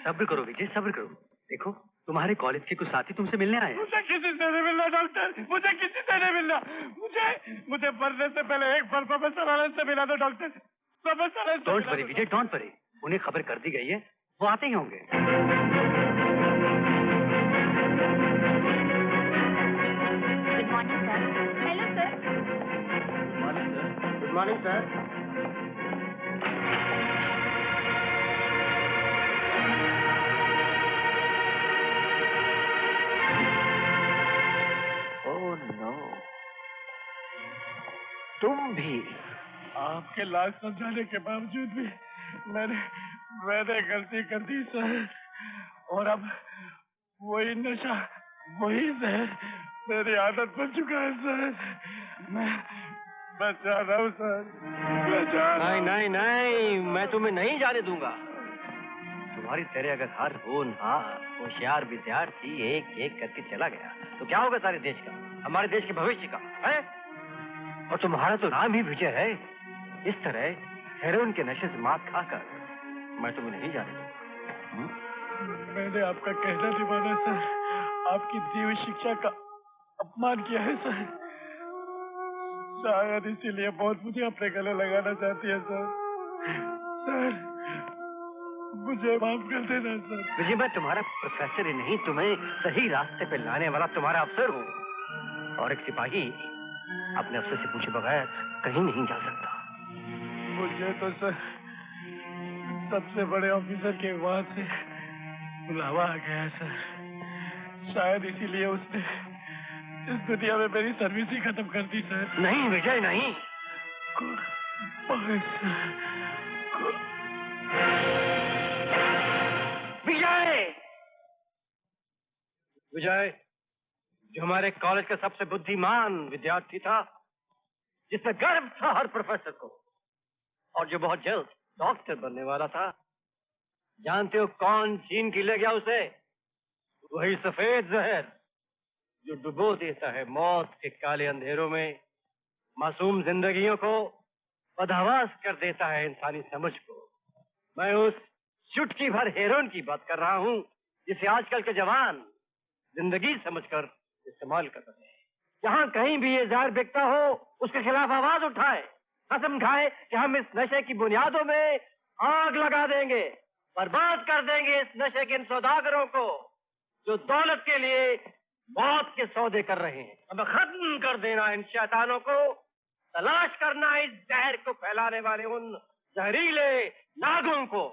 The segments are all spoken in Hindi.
सब्र करो विजय, सब्र करो। देखो तुम्हारे कॉलेज के कुछ साथी तुमसे मिलने आए हैं। मुझे किसी से नहीं मिलना डॉक्टर, मुझे किसी से नहीं मिलना। मुझे मरने से पहले एक बार प्रोफेसर आनंद से मिला दो doctor, professor Anand. Don't worry Vijay, don't worry. उन्हें खबर कर दी गई है, वो आते ही होंगे। Good morning sir. Hello sir. Good morning sir. Good morning sir. तुम भी? आपके लाज समझाने के बावजूद भी मैंने गलती कर दी सर, और अब वही नशा, वही जहर मेरी आदत बन चुका है सर। मैं चाह रहा हूँ सर, मैं चाह रहा हूँ। नहीं नहीं नहीं, मैं तुम्हें नहीं जाने दूंगा। तुम्हारी तरह अगर हर होशियार विद्यार्थी एक एक करके चला गया तो क्या होगा सारे देश का, हमारे देश के भविष्य का है? और तुम्हारा तो नाम ही विजय है। इस तरह हेरोइन के नशे से मात खाकर मैं तुम्हें नहीं जाने दूंगा। मैंने आपका कहना नहीं माना सर, आपकी दी हुई शिक्षा का अपमान किया है सर। शायद इसीलिए बहुत मुझे अपने गले लगाना चाहती है सर। सर मुझे माफ कर देना सर। विजय मैं तुम्हारा प्रोफेसर ही नहीं, तुम्हें सही रास्ते पे लाने वाला तुम्हारा अफसर हूँ। और एक सिपाही अपने अफसर से पूछे बगैर कहीं नहीं जा सकता। मुझे तो सर सबसे बड़े ऑफिसर के वहां से बुलावा आ गया है सर। शायद इसीलिए उसने इस दुनिया में मेरी सर्विस ही खत्म कर दी सर। नहीं विजय नहीं। विजय, विजय जो हमारे कॉलेज का सबसे बुद्धिमान विद्यार्थी था, जिससे गर्व था हर प्रोफेसर को, और जो बहुत जल्द डॉक्टर बनने वाला था, जानते हो कौन छीन के ले गया उसे? वही सफेद जहर जो डुबो देता है मौत के काले अंधेरों में मासूम जिंदगियों को, बदहवास कर देता है इंसानी समझ को। मैं उस चुटकी भर हेरोइन की बात कर रहा हूँ जिसे आजकल के जवान जिंदगी समझकर इस्तेमाल कर रहे हैं। जहाँ कहीं भी ये जहर बिकता हो उसके खिलाफ आवाज उठाए, कसम खाए कि हम इस नशे की बुनियादों में आग लगा देंगे, बर्बाद कर देंगे इस नशे के इन सौदागरों को जो दौलत के लिए मौत के सौदे कर रहे हैं। हमें खत्म कर देना इन शैतानों को, तलाश करना इस जहर को फैलाने वाले उन जहरीले नागों को।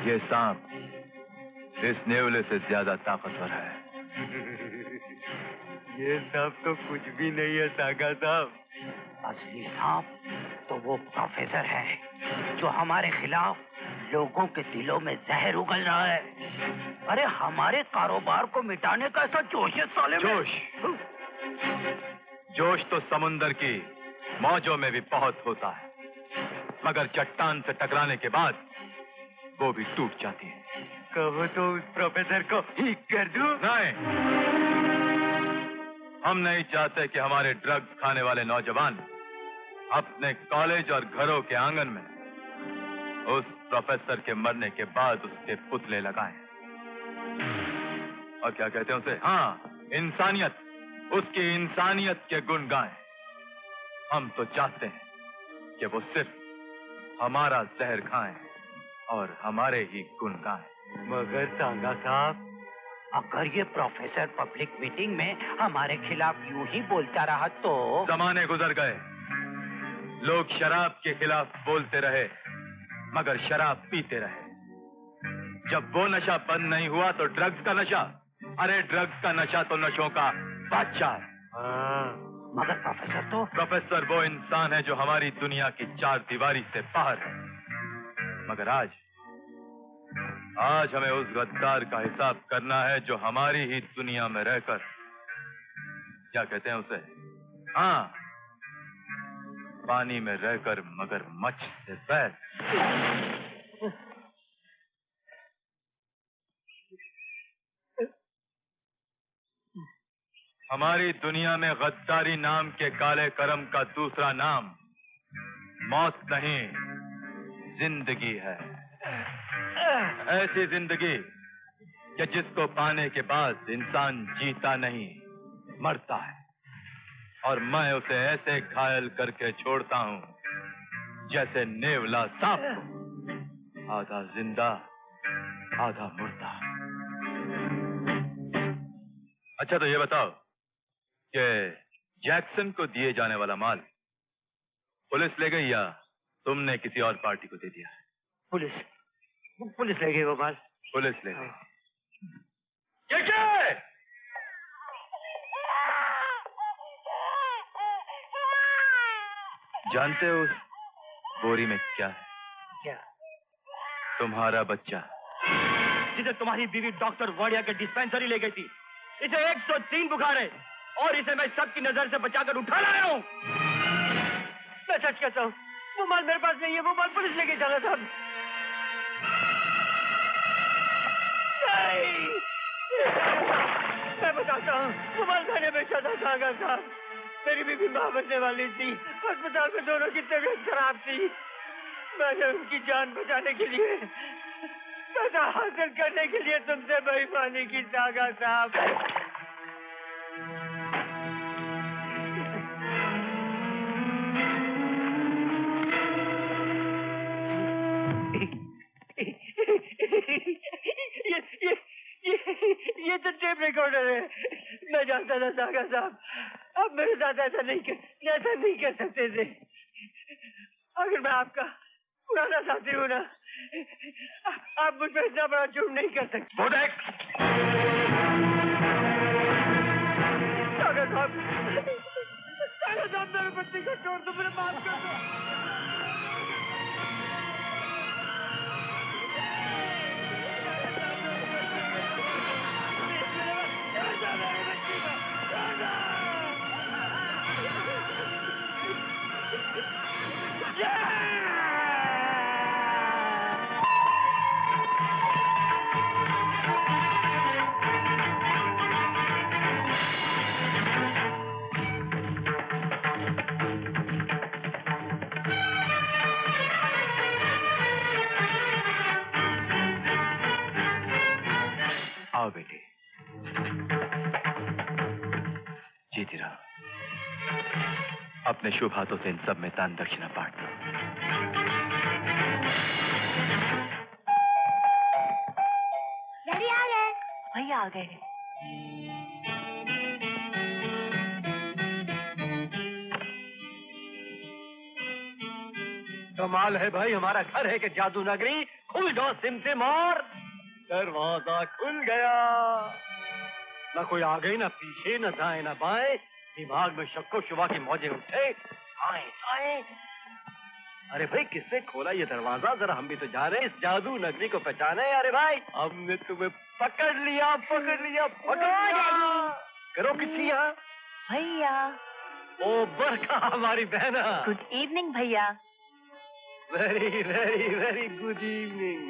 ये सांप इस नेवले से ज्यादा ताकतवर है। ये सांप तो कुछ भी नहीं है सागा साहब। असली सांप तो वो प्रोफेसर है जो हमारे खिलाफ लोगों के दिलों में जहर उगल रहा है। अरे हमारे कारोबार को मिटाने का ऐसा जोश है साले में। जोश तो समुंदर की मौजों में भी बहुत होता है, मगर चट्टान से टकराने के बाद वो भी टूट जाती है। कहो तो उस प्रोफेसर को ठीक कर दूं? नहीं, हम नहीं चाहते कि हमारे ड्रग्स खाने वाले नौजवान अपने कॉलेज और घरों के आंगन में उस प्रोफेसर के मरने के बाद उसके पुतले लगाएं। और क्या कहते हैं उसे? हाँ, इंसानियत, उसकी इंसानियत के गुण गाएं। हम तो चाहते हैं कि वो सिर्फ हमारा जहर खाएं और हमारे ही गुण गाएं। मगर सांगा साहब, अगर ये प्रोफेसर पब्लिक मीटिंग में हमारे खिलाफ यूं ही बोलता रहा तो? जमाने गुजर गए, लोग शराब के खिलाफ बोलते रहे मगर शराब पीते रहे। जब वो नशा बंद नहीं हुआ तो ड्रग्स का नशा, अरे ड्रग्स का नशा तो नशों का बादशाह है। मगर प्रोफेसर तो? प्रोफेसर वो इंसान है जो हमारी दुनिया की चार दीवारी से बाहर है। मगर आज हमें उस गद्दार का हिसाब करना है जो हमारी ही दुनिया में रहकर, क्या कहते हैं उसे, हाँ, पानी में रहकर मगरमच्छ से बैर। हमारी दुनिया में गद्दारी नाम के काले कर्म का दूसरा नाम मौत नहीं, जिंदगी है। ऐसी जिंदगी कि जिसको पाने के बाद इंसान जीता नहीं, मरता है। और मैं उसे ऐसे घायल करके छोड़ता हूं जैसे नेवला सांप को, आधा जिंदा आधा मुर्दा। अच्छा तो ये बताओ कि जैक्सन को दिए जाने वाला माल पुलिस ले गई या तुमने किसी और पार्टी को दे दिया? पुलिस ले गई वो माल। पुलिस ले गई। ये क्या है? जानते हो उस बोरी में क्या है? क्या? तुम्हारा बच्चा, जिसे तुम्हारी बीवी डॉक्टर वाडिया के डिस्पेंसरी ले गई थी। इसे 103 बुखार है और इसे मैं सबकी नजर से बचाकर उठा लाया हूँ। मैं सच कहता हूँ, वो माल मेरे पास नहीं है, वो माल पुलिस लेके चला था। नहीं, मैं बताता हूँ, वो माल मैंने बेचा था सागर साहब। मेरी बीवी मां बनने वाली थी, अस्पताल में दोनों की तबीयत खराब थी। मैंने उनकी जान बचाने के लिए, पैसा हासिल करने के लिए तुमसे बेईमानी की सागा साहब। ये तो टेप रिकॉर्डर है। मैं जानता था सागा साहब, अब मेरे साथ ऐसा नहीं कर सकते थे। अगर मैं आपका पुराना साथी हूं ना, आप मुझ पर इतना बड़ा झूठ नहीं कर सकते। वो देख, सागा साहब मेरे बच्चे को छोड़ दो, मेरे माफ कर दो। आओ बेटी, जीती रहो। अपने शुभ हाथों से इन सब में दान दक्षिणा बांट दो। डैडी आ गए। भैया आ गए। कमाल है भाई, हमारा घर है कि जादू नगरी। खुल जाओ सिमसिम और दरवाजा खुल गया। ना कोई आगे ना पीछे, ना दाएं ना बाएं। दिमाग में शक्को शुबा की मौजें उठे। आए आए। अरे भाई किसने खोला ये दरवाजा? जरा हम भी तो जा रहे हैं इस जादू नगरी को पहचाने। अरे भाई हमने तुम्हें पकड़ लिया, पकड़ लिया, पकड़ लिया। करो किसी यहाँ। भैया। ओ बरखा हमारी बहना। गुड इवनिंग भैया। Very very very good evening.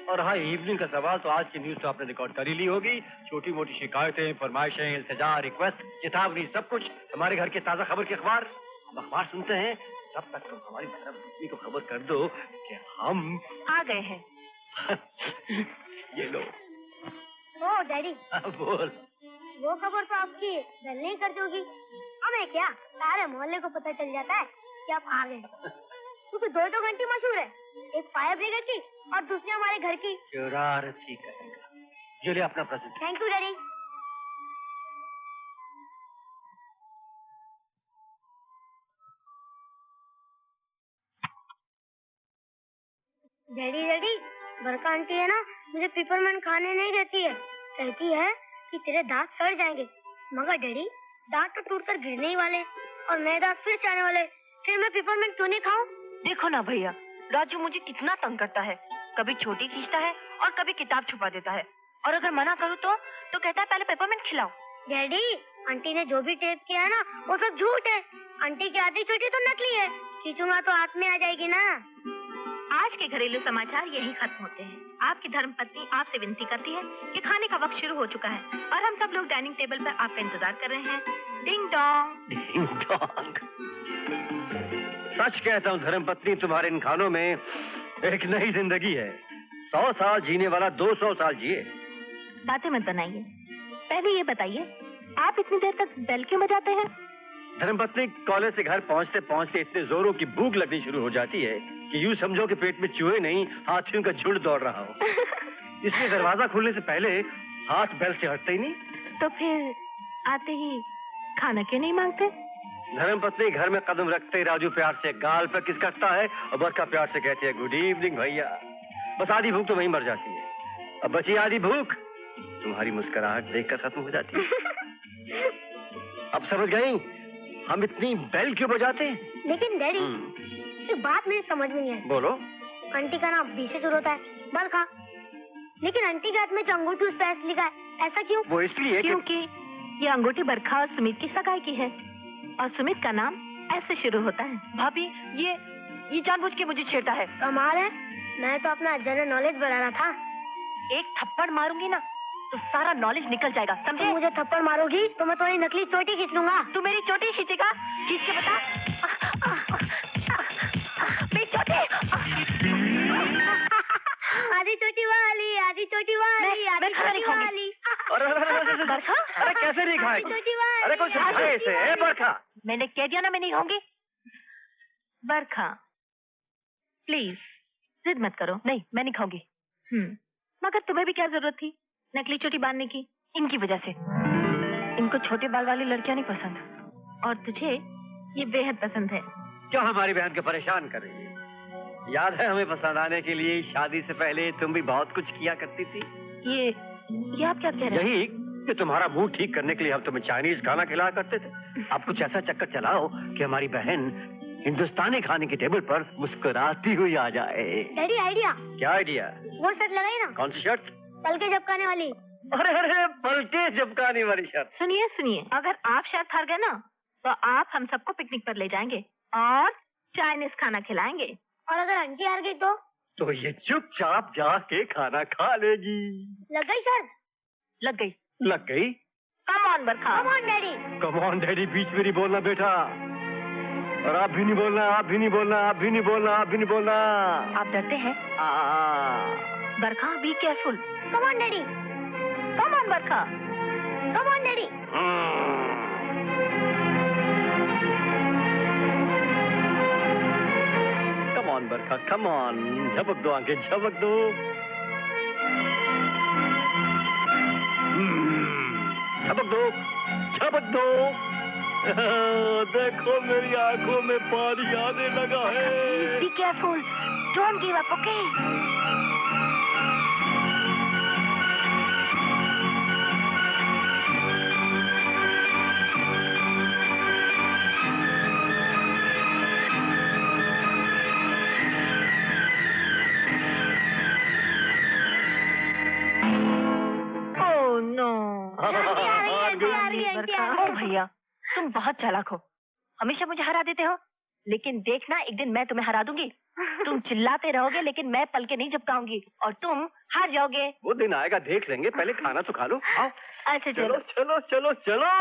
और हाँ, इवनिंग का सवाल तो आज की न्यूज तो आपने रिकॉर्ड कर ही ली होगी। छोटी मोटी शिकायतें, फरमाइशें, इल्तिजा, रिक्वेस्ट, चेतावनी, सब कुछ हमारे घर के ताजा खबर के अखबार। हम अखबार सुनते हैं, तब तक तुम हमारी पत्नी को खबर कर दो कि हम आ गए हैं। ये लो। ओ डैडी, बोल। वो खबर तो आपकी घर नहीं कर दोगी। हमें क्या, सारे मोहल्ले को पता चल जाता है कि आप आ गए। क्योंकि दो घंटी मशहूर है, एक फायर ब्रिगेड की और दूसरी हमारे घर की। शरारत ही करेगा, ये ले अपना present. Thank you daddy. Daddy daddy, बरका आंटी है ना, मुझे पिपरमेंट खाने नहीं देती है। कहती है कि तेरे दांत सड़ जाएंगे। मगर डैडी, दांत तो टूटकर गिरने ही वाले और नए दांत फिर से आने वाले, फिर मैं पिपरमेंट क्यों नहीं खाऊं? देखो ना भैया, राजू मुझे कितना तंग करता है। कभी छोटी खींचता है और कभी किताब छुपा देता है, और अगर मना करूँ तो कहता है पहले पेपरमेंट खिलाओ। डैडी, आंटी ने जो भी टेप किया है ना, वो सब झूठ है। आंटी की आधी छोटी तो नकली है, खींचूंगा तो हाथ में आ जाएगी ना। आज के घरेलू समाचार यहीं खत्म होते हैं। आपकी धर्मपत्नी आपसे विनती करती है कि खाने का वक्त शुरू हो चुका है और हम सब लोग डाइनिंग टेबल पर आपका इंतजार कर रहे हैं। Ding dong. Ding dong. सच कहता हूँ धर्मपत्नी, तुम्हारे इन खानों में एक नई जिंदगी है। 100 साल जीने वाला 200 साल जिए। बातें मत बनाइए, पहले ये बताइए आप इतनी देर तक बेल क्यों बजाते हैं? धर्मपत्नी, कॉलेज से घर पहुँचते पहुँचते इतने जोरों की भूख लगनी शुरू हो जाती है कि यूं समझो कि पेट में चूहे नहीं, हाथियों का झुंड दौड़ रहा हो। इसलिए दरवाजा खुलने से पहले हाथ बेल से हटते ही नहीं। तो फिर आते ही खाना क्यों नहीं मांगते? धर्मपत्नी, घर में कदम रखते ही राजू प्यार से गाल पर किस करता है और बरका प्यार से कहती है गुड इवनिंग भैया। बस आधी भूख तो वहीं मर जाती है। अब बची आधी भूख तुम्हारी मुस्कुराहट देखकर खत्म हो जाती है। अब समझ गई हम इतनी बेल क्यों बजाते हैं? लेकिन डैडी, एक बात मेरी समझ में नहीं आई। बोलो। आंटी का नाम बी से शुरू होता है, बरखा, लेकिन आंटी के हाथ में जो अंगूठी उस पर एस लिखा है, ऐसा क्यों? वो इसलिए क्योंकि ये अंगूठी बरखा और सुमित की सगाई की है और सुमित का नाम ऐसे शुरू होता है। भाभी, ये जानबूझ के मुझे छेड़ता है। कमाल है, मैं तो अपना जनरल नॉलेज बढ़ा रहा था। एक थप्पड़ मारूंगी ना तो सारा नॉलेज निकल जाएगा, समझे? तुम मुझे थप्पड़ मारोगी तो मैं तुम्हारी नकली चोटी खींच लूंगा। तू मेरी चोटी खींचेगा? खींच के बता। मेरी चोटी। आधी चोटी वाली, आधी चोटी वाली, आधी चोटी वाली। अरे कैसे नहीं खाएगी? अरे कुछ समझाए इसे, बरखा। मैंने कह दिया ना मैं नहीं खाऊंगी। बरखा, प्लीज जिद मत करो। नहीं, मैं नहीं खाऊंगी। मगर तुम्हें भी क्या जरूरत थी नकली चोटी बांधने की? इनकी वजह से। इनको छोटे बाल वाली लड़कियां नहीं पसंद और तुझे ये बेहद पसंद है। क्यों हमारी बहन को परेशान कर रही है? याद है हमें पसंद आने के लिए शादी से पहले तुम भी बहुत कुछ किया करती थी। ये आप क्या कह रहे हैं? यही कि तुम्हारा मूड ठीक करने के लिए हम तुम्हें चाइनीज खाना खिलाया करते थे। अब कुछ ऐसा चक्कर चलाओ कि हमारी बहन हिंदुस्तानी खाने की टेबल पर मुस्कुराती हुई आ जाए। Daddy, idea. क्या आइडिया? वो शर्ट लगाई ना। कौन सी शर्ट? पलके झपकाने वाली। अरे पलके झपकाने वाली शर्ट। सुनिए, अगर आप शर्त हार गए ना तो आप हम सबको पिकनिक पर ले जाएंगे और चाइनीज खाना खिलाएंगे। और अगर आंटी हार गई तो ये चुपचाप जाके खाना खा लेगी। लग गई शर्त? लग गई। लग गई? Come on Barkha. Come on daddy. Come on daddy, बीच में नहीं बोलना बेटा। और आप भी नहीं बोलना, आप भी नहीं बोलना, आप भी नहीं बोलना, आप भी नहीं बोलना। आप डरते हैं? Barkha, be careful. Come on daddy. Come on Barkha. Come on daddy. Come on Barkha, come on. झपक दो आंखें, झपक दो। झपक दो, झपक दो। देखो मेरी आंखों में पानी आने लगा है। Be careful, don't give up, okay? Oh no. ओ भैया, तुम बहुत चालाक हो। हमेशा मुझे हरा देते हो, लेकिन देखना एक दिन मैं तुम्हें हरा दूंगी। तुम चिल्लाते रहोगे लेकिन मैं पलके नहीं झपकाऊंगी और तुम हार जाओगे। वो दिन आएगा, देख लेंगे। पहले खाना तो खा लो। आओ। अच्छा चलो चलो चलो चलो।